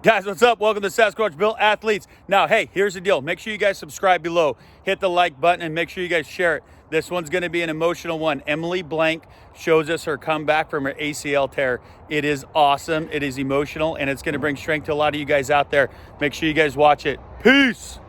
Guys, what's up? Welcome to Sasquatch Built Athletes. Now, hey, here's the deal. Make sure you guys subscribe below. Hit the like button and make sure you guys share it. This one's going to be an emotional one. Emily Blank shows us her comeback from her ACL tear. It is awesome. It is emotional, and it's going to bring strength to a lot of you guys out there. Make sure you guys watch it. Peace.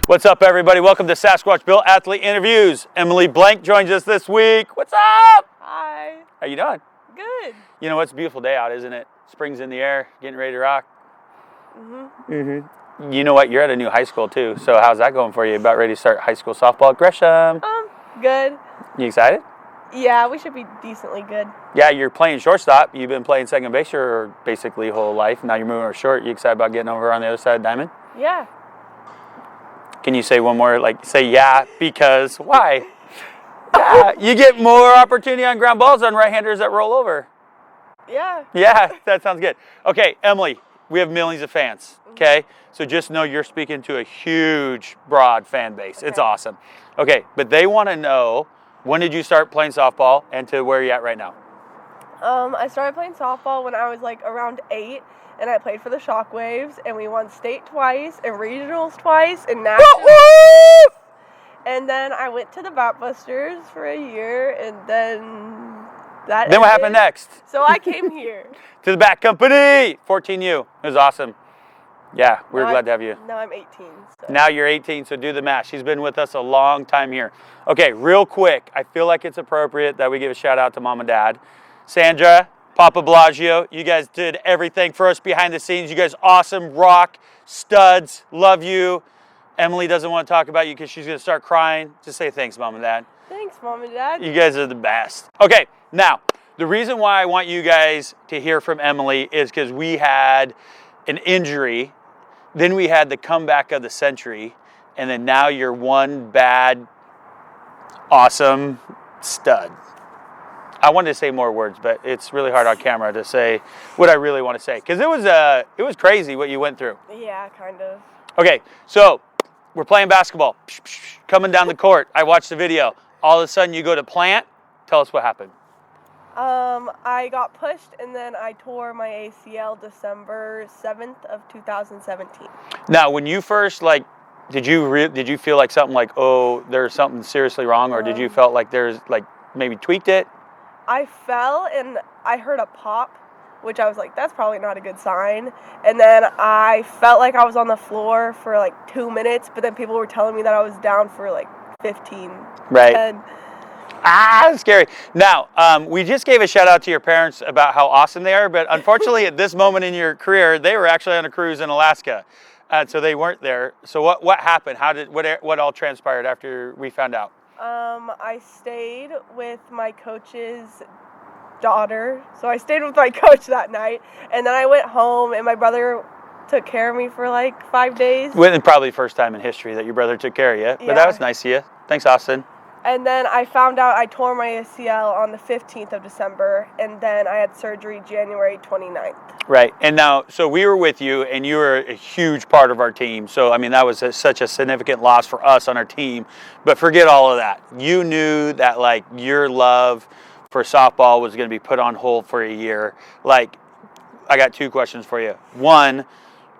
What's up, everybody? Welcome to Sasquatch Built Athlete Interviews. Emily Blank joins us this week. What's up? Hi. How you doing? Good. You know, it's a beautiful day out, isn't it? Spring's in the air, getting ready to rock. You know what? You're at a new high school, too. So how's that going for you? About ready to start high school softball at GRESHAM? Good. You excited? Yeah, we should be decently good. Yeah, you're playing shortstop. You've been playing second base your basically whole life. Now you're moving over short. You excited about getting over on the other side of the diamond? Yeah. Can you say one more, say yeah, because why? Yeah, you get more opportunity on ground balls on right-handers that roll over. Yeah. Yeah, that sounds good. Okay, Emily, we have millions of fans, okay? So just know you're speaking to a huge, broad fan base. Okay. It's awesome. Okay, but they want to know, when did you start playing softball and to where are you at right now? I started playing softball when I was around 8, and I played for the Shockwaves, and we won state twice, and regionals twice, and nationals. And then I went to the Batbusters for a year, and then that Then what happened next? So I came here. To the Bat Company, 14U. It was awesome. Yeah, we're glad to have you. Now I'm 18. So. Now you're 18, so do the math. She's been with us a long time here. Okay, real quick, I feel like it's appropriate that we give a shout out to Mom and Dad. Sandra, Papa Bellagio, you guys did everything for us behind the scenes. You guys awesome, rock, studs, love you. Emily doesn't want to talk about you because she's going to start crying. Just say thanks, Mom and Dad. Thanks, Mom and Dad. You guys are the best. Okay, now, the reason why I want you guys to hear from Emily is because we had an injury. Then we had the comeback of the century, and then now you're one bad, awesome stud. I wanted to say more words, but it's really hard on camera to say what I really want to say because it was crazy what you went through. Yeah, kind of. Okay, so we're playing basketball, coming down the court. I watched the video. All of a sudden, you go to plant. Tell us what happened. I got pushed and then I tore my ACL December 7th of 2017. Now, when you first did you feel like something like, oh, there's something seriously wrong, or did you felt like there's maybe tweaked it? I fell and I heard a pop, which I was like, that's probably not a good sign. And then I felt like I was on the floor for like 2 minutes, but then people were telling me that I was down for like 15. Right. 10. That's scary. Now, we just gave a shout out to your parents about how awesome they are, but unfortunately at this moment in your career, they were actually on a cruise in Alaska. So they weren't there. So what happened? What all transpired after we found out? I stayed with my coach's daughter. So I stayed with my coach that night, and then I went home and my brother took care of me for like 5 days. Well, and probably the first time in history that your brother took care of you, but that was nice of you. Thanks, Austin. And then I found out I tore my ACL on the 15th of December, and then I had surgery January 29th. Right. And now, so we were with you, and you were a huge part of our team. So, I mean, that was such a significant loss for us on our team. But forget all of that. You knew that, like, your love for softball was going to be put on hold for a year. Like, I got 2 questions for you. One,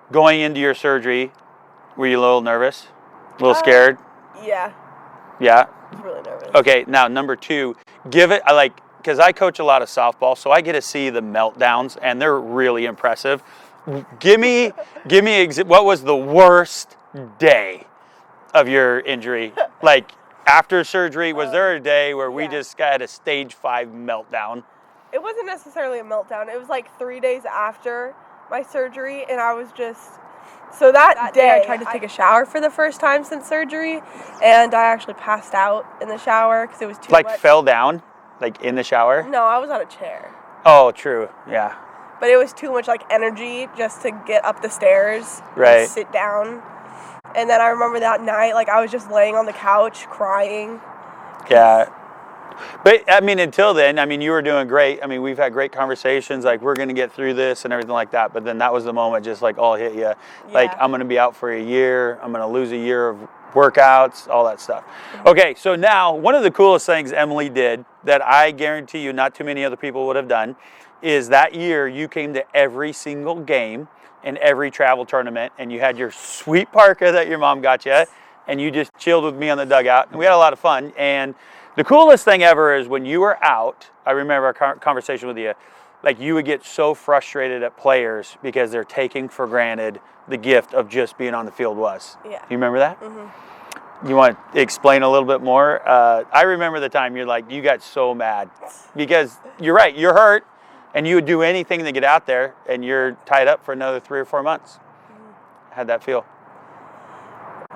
going into your surgery, were you a little nervous? A little scared? Yeah. Yeah? I was really nervous. Okay, now number 2, because I coach a lot of softball, so I get to see the meltdowns, and they're really impressive. Give me, what was the worst day of your injury? Like, after surgery, was there a day where we just had a stage 5 meltdown? It wasn't necessarily a meltdown. It was like 3 days after my surgery, and I was just... So that day, I tried to take a shower for the first time since surgery, and I actually passed out in the shower because it was too much. Like, fell down? Like, in the shower? No, I was on a chair. Oh, true. Yeah. But it was too much, like, energy just to get up the stairs. Right. And sit down. And then I remember that night, like, I was just laying on the couch crying. Yeah. But, I mean, until then, I mean, you were doing great. I mean, we've had great conversations, like, we're going to get through this and everything like that. But then that was the moment just, like, all hit you. Yeah. Like, I'm going to be out for a year. I'm going to lose a year of workouts, all that stuff. Okay, so now, one of the coolest things Emily did that I guarantee you not too many other people would have done is that year you came to every single game and every travel tournament, and you had your sweet parka that your mom got you, and you just chilled with me on the dugout. And we had a lot of fun. And the coolest thing ever is when you were out, I remember our conversation with you, like you would get so frustrated at players because they're taking for granted the gift of just being on the field was. Yeah. You remember that? Mm-hmm. You want to explain a little bit more? I remember the time you got so mad because you're right, you're hurt and you would do anything to get out there and you're tied up for another 3 or 4 months. Mm-hmm. How'd that feel?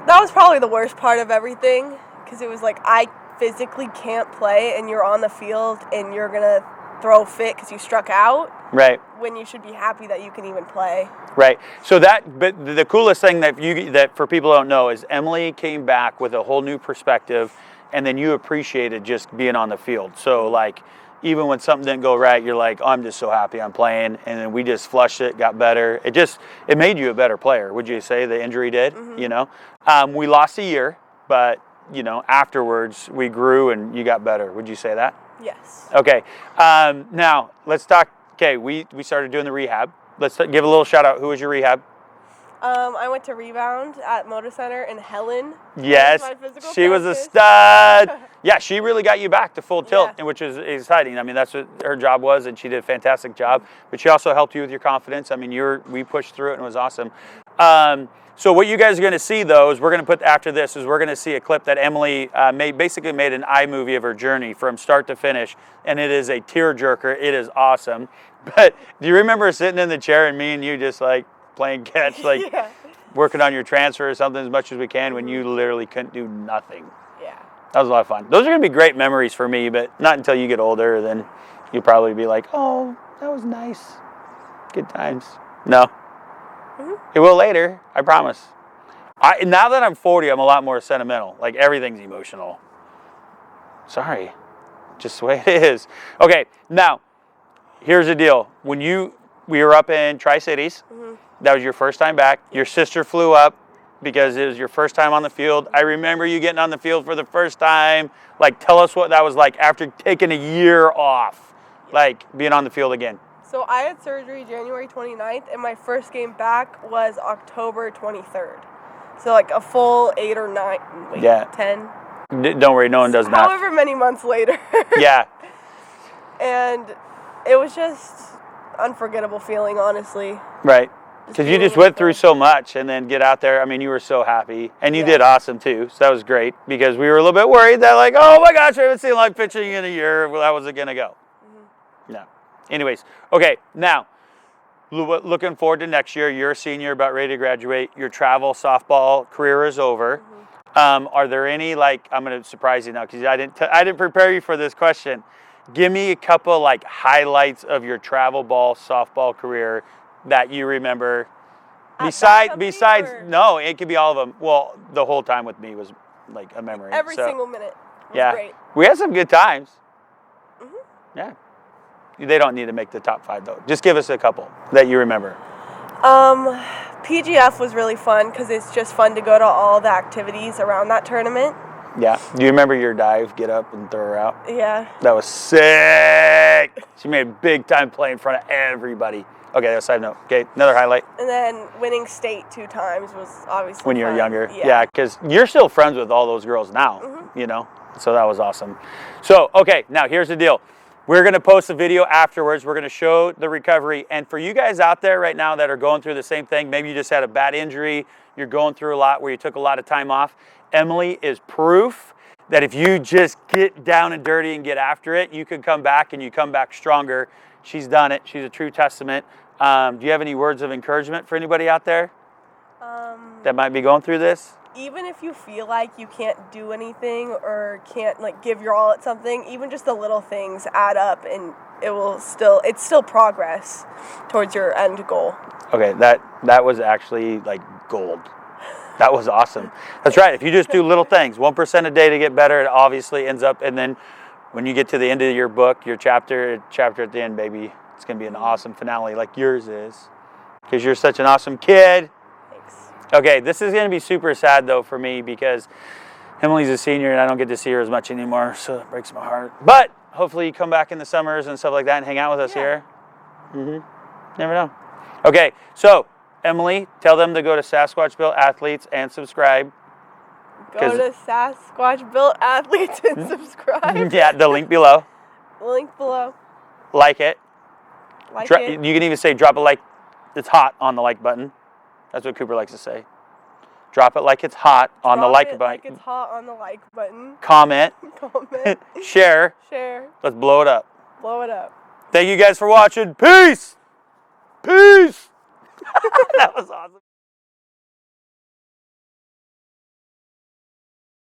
That was probably the worst part of everything because it was like I physically can't play and you're on the field and you're going to throw a fit because you struck out. Right. When you should be happy that you can even play. Right. So but the coolest thing that for people who don't know is Emily came back with a whole new perspective, and then you appreciated just being on the field. So like, even when something didn't go right, you're like, oh, I'm just so happy I'm playing, and then we just flushed it, got better. It made you a better player. Would you say the injury did? Mm-hmm. You know, we lost a year, but you know, afterwards we grew and you got better. Would you say that? Yes. Okay. Now let's talk. Okay, we started doing the rehab. Let's give a little shout out. Who was your rehab? I went to Rebound at Motor Center in Helen. Yes, she was a stud. Yeah, she really got you back to full tilt, which is exciting. I mean, that's what her job was, and she did a fantastic job. But she also helped you with your confidence. I mean, we pushed through it, and it was awesome. So what you guys are going to see, though, is we're going to put after this is we're going to see a clip that Emily basically made an iMovie of her journey from start to finish, and it is a tearjerker. It is awesome. But do you remember sitting in the chair and me and you just like playing catch, like working on your transfer or something as much as we can when you literally couldn't do nothing? Yeah. That was a lot of fun. Those are going to be great memories for me, but not until you get older. Then you'll probably be like, oh, that was nice. Good times. No. It will later, I promise. Now that I'm 40, I'm a lot more sentimental. Like, everything's emotional. Sorry. Just the way it is. Okay, now, here's the deal. When we were up in Tri-Cities, that was your first time back. Your sister flew up because it was your first time on the field. I remember you getting on the field for the first time. Like, tell us what that was like after taking a year off, like, being on the field again. So I had surgery January 29th, and my first game back was October 23rd. So like a full 8 or 9, wait, 10. Don't worry, no one does math. However many months later. Yeah. And it was just unforgettable feeling, honestly. Right. Because you just went through so much and then get out there. I mean, you were so happy. And you did awesome, too. So that was great. Because we were a little bit worried that, like, oh, my gosh, I haven't seen live pitching in a year. Well, how was it going to go? No. Anyways, okay, now, looking forward to next year. You're a senior, about ready to graduate. Your travel softball career is over. Are there any, like, I'm going to surprise you now because I didn't prepare you for this question. Give me a couple, like, highlights of your travel ball softball career that you remember. Besides, no, it could be all of them. Well, the whole time with me was, like, a memory. Every single minute was great. We had some good times. Yeah. They don't need to make the top 5, though. Just give us a couple that you remember. PGF was really fun because it's just fun to go to all the activities around that tournament. Yeah. Do you remember your dive, get up and throw her out? Yeah. That was sick. She made a big time play in front of everybody. Okay, that's a side note. Okay, another highlight. And then winning state 2 times was obviously when you were fun. younger. Yeah, because you're still friends with all those girls now, you know? So that was awesome. So, okay, now here's the deal. We're going to post a video afterwards. We're going to show the recovery. And for you guys out there right now that are going through the same thing, maybe you just had a bad injury, you're going through a lot where you took a lot of time off, Emily is proof that if you just get down and dirty and get after it, you can come back and you come back stronger. She's done it. She's a true testament. Do you have any words of encouragement for anybody out there that might be going through this? Even if you feel like you can't do anything or can't like give your all at something, even just the little things add up and it's still progress towards your end goal. Okay, that was actually like gold. That was awesome. That's right. If you just do little things, 1% a day to get better, it obviously ends up, and then when you get to the end of your book, your chapter at the end, baby, it's going to be an awesome finale like yours is because you're such an awesome kid. Okay, this is going to be super sad, though, for me because Emily's a senior and I don't get to see her as much anymore, so it breaks my heart. But hopefully you come back in the summers and stuff like that and hang out with us here. Never know. Okay, so Emily, tell them to go to Sasquatch Built Athletes and subscribe. Go to Sasquatch Built Athletes and subscribe. Yeah, the link below. Link below. Like it. Like it. You can even say drop a like. It's hot on the like button. That's what Cooper likes to say. Drop it like it's hot on the like button. Like it's hot on the like button. Comment. Comment. Share. Share. Let's blow it up. Blow it up. Thank you guys for watching. Peace. Peace. That was awesome.